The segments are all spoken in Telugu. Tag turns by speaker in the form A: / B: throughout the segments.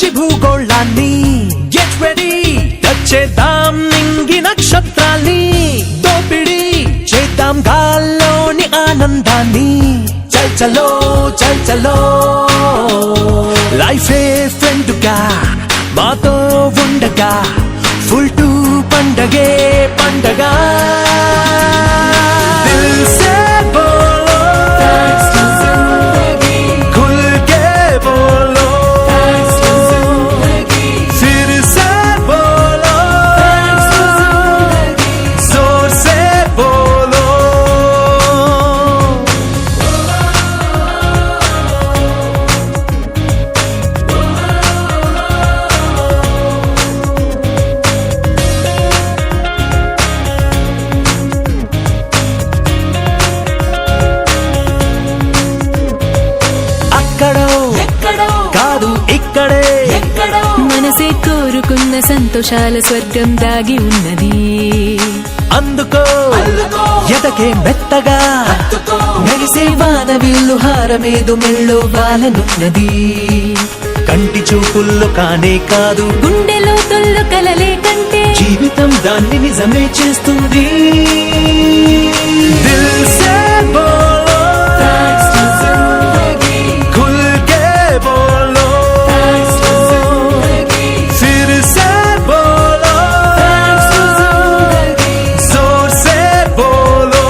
A: నుంచి భూగోళాన్ని గెట్ రెడీ వచ్చేద్దాం నింగి నక్షత్రాల్ని దోపిడి చేద్దాం గాల్లోని ఆనందాన్ని చల్ చలో చల్ చలో లైఫే ఫ్రెండ్గా మాతో ఉండగా ఫుల్ టు పండగే పండగ దిల్ సే బోలో खुल के बोलो फिर से बोलो जोर से बोलो కాదు ఇక్కడే
B: మనసే కోరుకున్న సంతోషాల స్వర్గం దాగి ఉన్నది
A: అందుకో ఎదకే మెత్తగా మెరిసే వాన విల్లు హారమేదు మెళ్ళో వాలనున్నది కంటి చూపుల్లో కానే కాదు
B: గుండెలో తొల్లు కలలే కంటే
A: జీవితం దాన్ని నిజమే చేస్తుంది దిల్ సే బోలో खुल के बोलो फिर से बोलो जोर से बोलो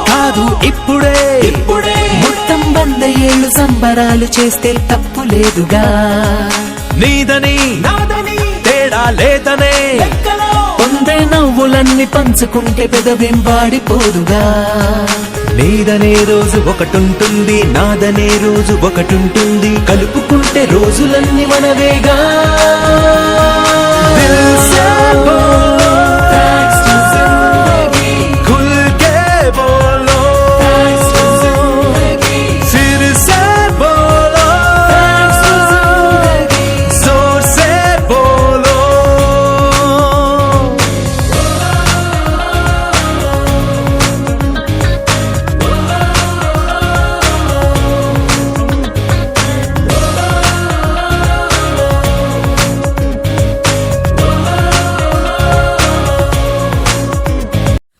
A: కాదు ఇప్పుడే మొత్తం 100 ఏళ్ళు సంబరాలు చేస్తే తప్పు లేదుగా నీదని తేడా లేదనే పొందే నవ్వులన్నీ పంచుకుంటే పెదవేం వాడిపోదుగా నీదనే రోజు ఒకటుంటుంది నాదనే రోజు ఒకటుంటుంది కలుపుకుంటే రోజులన్నీ మనవేగా దిల్ సే బోలో खुल के बोलो फिर से बोलो जोर से बोलो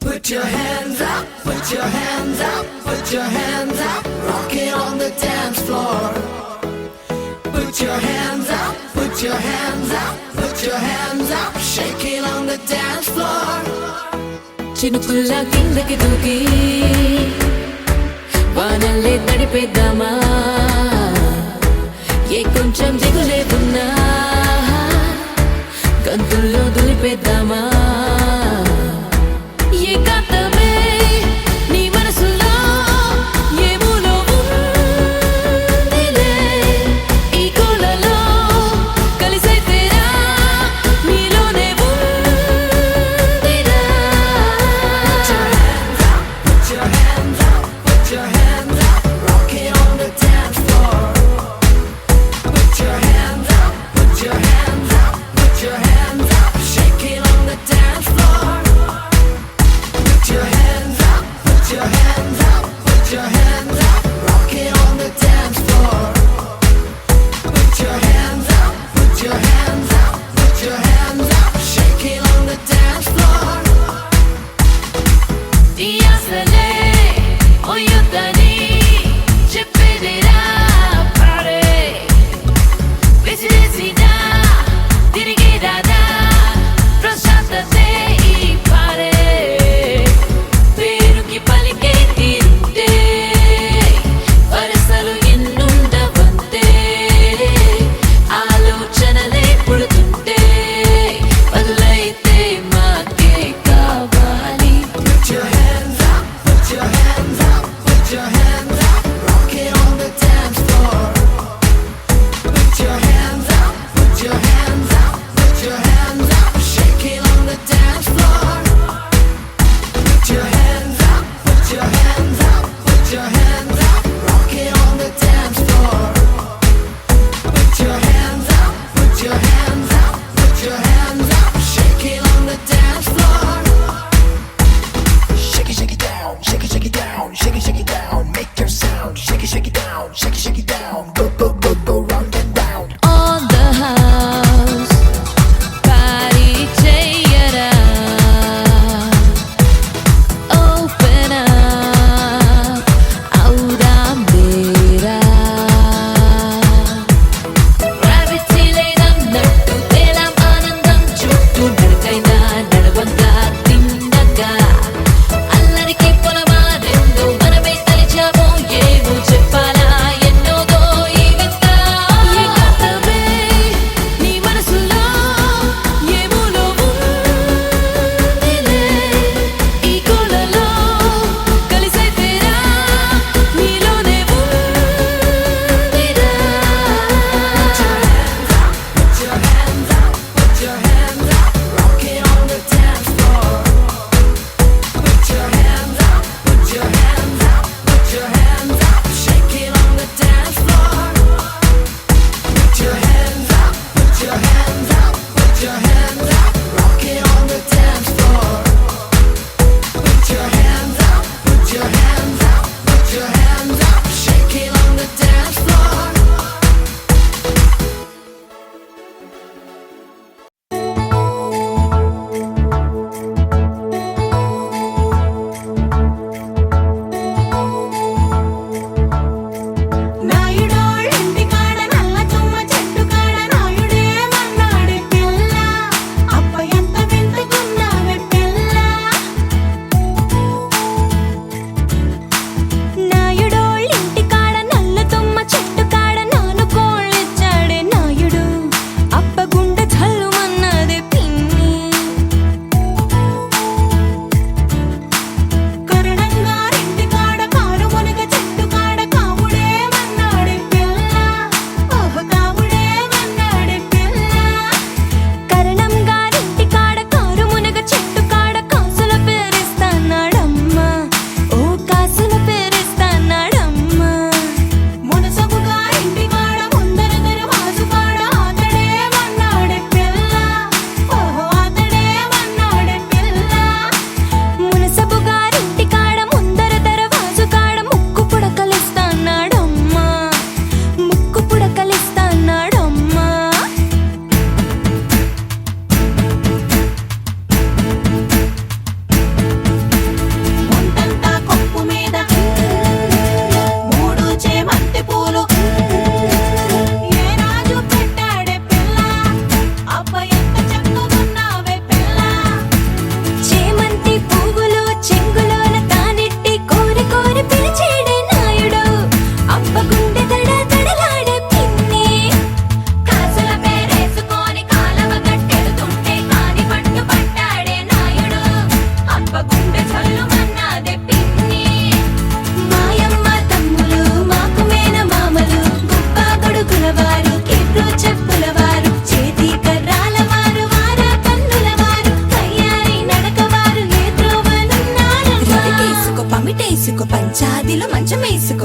C: Put your hands up, put your hands up, put your hands up, rock it on the dance floor. Put your hands up, put your hands up, put your hands up, shake it on the dance floor.
B: చినుకుల్లా కిందకి దూకి వానల్లే తడిపేద్దామా ఏ కొంచెం దిగులే ఉన్నా గంతుల్లో దులిపేద్దామా ఏకాంతమే నీ మనసులో ఏ మూలో ఉందిలే ఈ కోలలో కలిసైతేరా నీలోనే ఉందిరా
C: Put your hands up, put your hands up, rock it on the dance floor. Put your hands up, put your hands up, put your hands up, shake it on the dance floor. Put your hands up, put your hands up, put your hands up, rock it on the dance floor. Put your hands up, put your hands up, put your hands up, shake it on the dance floor.
B: Diyasale oyudani చెప్పేదిరా పాడే విసిరేసినా తిరిగి రాదా ప్రశాంతతే ఈ పాడే పేరుకి పలికే తీరుంటే వరసలు ఎన్నుండవంతే ఆలోచనలే పుడుతుంటే బదులైతే మాకే కావాలి
C: Put your hands up, put your hands up, put your hands up, rock it on the dance floor. Put your hands up, put your hands up, put your hands up, shake it on the dance floor. Put your hands up, put your hands up, put your hands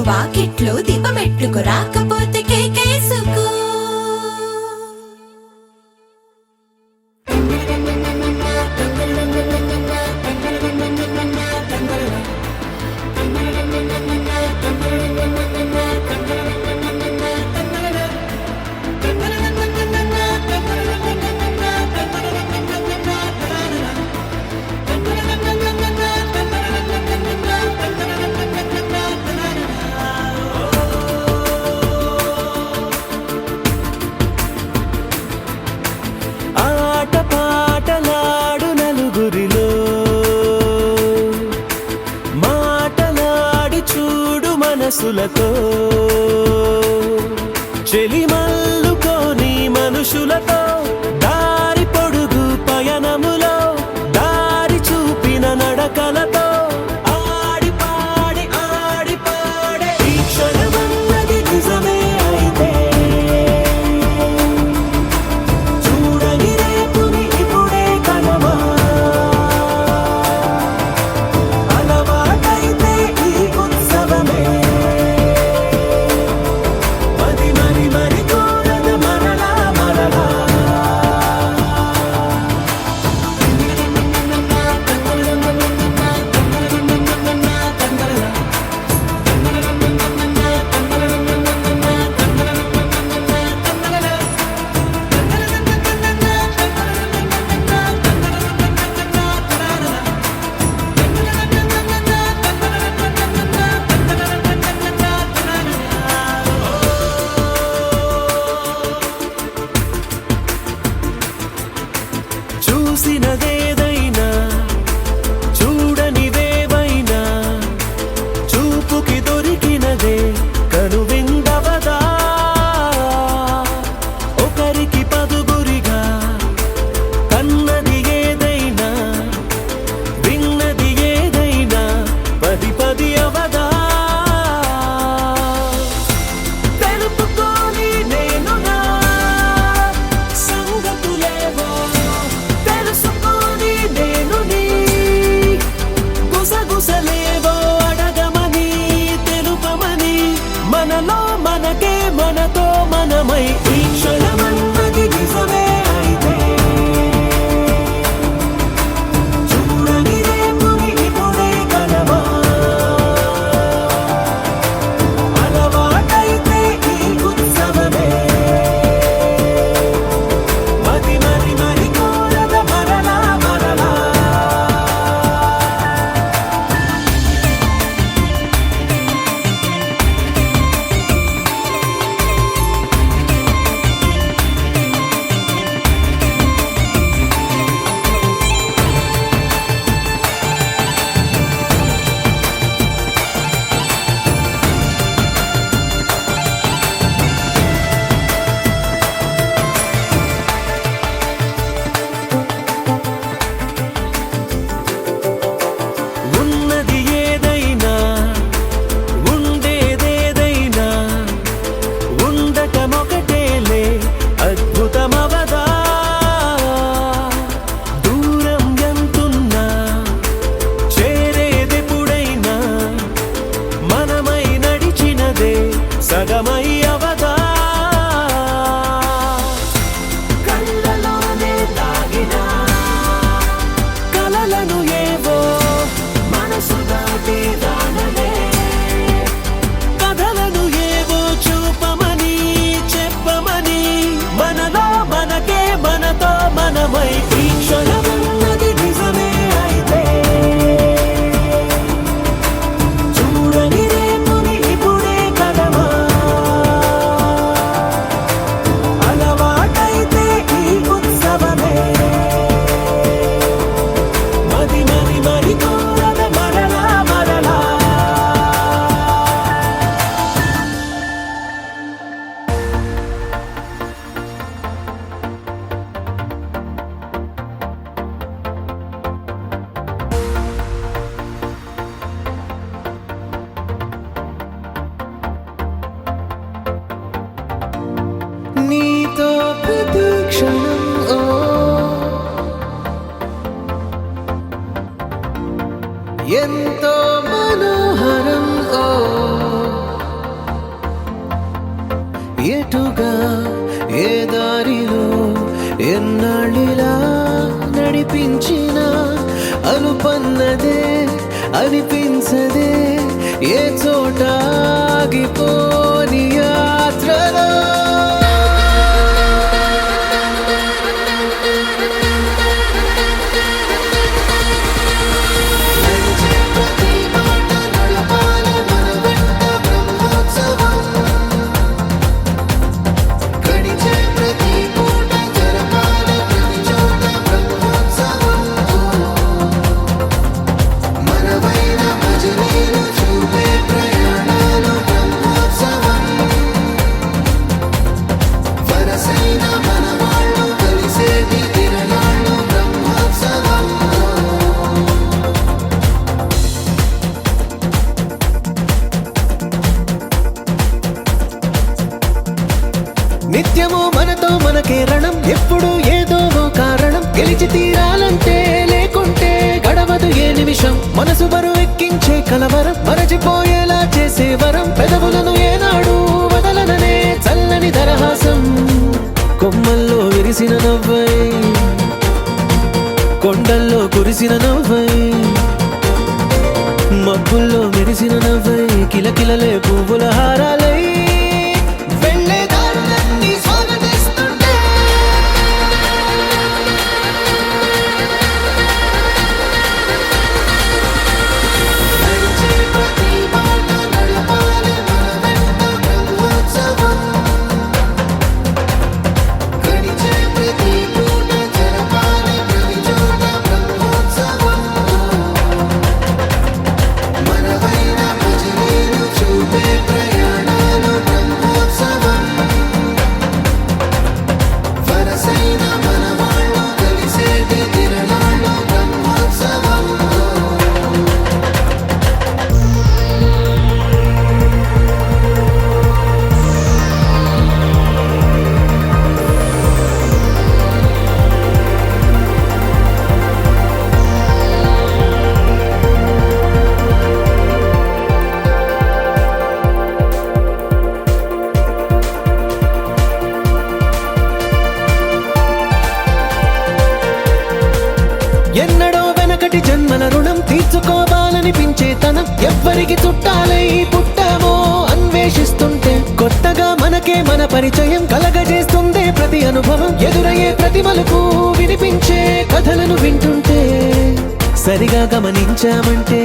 B: వాకిట్లో దీపమెట్టుకు రాకపోతే కేకేసుకో.
A: ఆట పాటలాడు నలుగురిలో మాటలాడి చూడు మనసులతో చెలిమల్లుకోని మనుషులతో దారి పొడుగు పయనములో దారి చూపిన నడకలతో ఆడి పాడే ఈ క్షణమన్నది నిజమే అయితే చూడని రేపుని ఇప్పుడే కలవా అలవాటైతే ఈ ఉత్సవమే మరి కోరద మరలా చూసినదేదైనా చూడనివేవైనా చూపుకి దొరికినదే కనువిందవదా ఒకరికి పదుగురిగా కన్నది ఏదైనా విన్నది ఏదైనా పది అవదా తెలుపుకోని నేనునా సంగతులేవో తెలుసుకొని నేను నీ గుసగుసలేవో అడగమని తెలుపమని మనలో మనకే మనతో మనమై ఈ క్షణమన్నది నిజమే అయితే చూడని రేపుని ఇప్పుడే కలవా అలవాటైతే ఈ ఉత్సవమే మరి కోరద మరలా ఉన్నది ఏదైనా ఉండేదేదైనా ఉండటమొకటేలే అద్భుతమవదా దూరం ఎంతున్నా చేరేదెప్పుడైనా మనమై నడిచినదే సగమై అవదా కళ్ళలోనే దాగిన కలలను ఏవో మనసు దాటి రానలే కథలను ఏవో చూపమని చెప్పమని మనలో మనకే మనతో మనమై ఈ క్షణమన్నది నిజమే అయితే చూడని రేపుని ఇప్పుడే కలవా అలవాటైతే ఈ ఉత్సవమే మరి కోరద మరలా నీతో ప్రతి క్షణం ఎంతో మనోహరం ఏరుగా ఏ దారిలో ఎన్నాళ్ళిలా నడిపించిన అలుపన్నదే అనిపించదే ఏ చోట ఆగిపోని యాత్రలో నిత్యము మనతో మనకే రణం ఎప్పుడు ఏదో కారణం గెలిచి తీరాలంటే లేకుంటే గడవదు ఏ నిమిషం మనసు బరువు ఎక్కించే కలవరం మరచిపోయేలా చేసే వరం పెదవులను ఏనాడు వదలననే చల్లని దరహాసం కొమ్మల్లో విరిసిన నవ్వై కొండల్లో కురిసిన నవ్వై మబ్బుల్లో మెరిసిన నవ్వై కిలకిలలే పువ్వుల హారాలై ఎన్నడో వెనకటి జన్మల రుణం తీర్చుకోవాలనిపించే తనం ఎవ్వరికి చుట్టాలై పుట్టామో అన్వేషిస్తుంటే కొత్తగా మనకే మన పరిచయం కలగజేస్తుందే ప్రతి అనుభవం ఎదురయ్యే ప్రతి మలుపు వినిపించే కథలను వింటుంటే సరిగా గమనించామంటే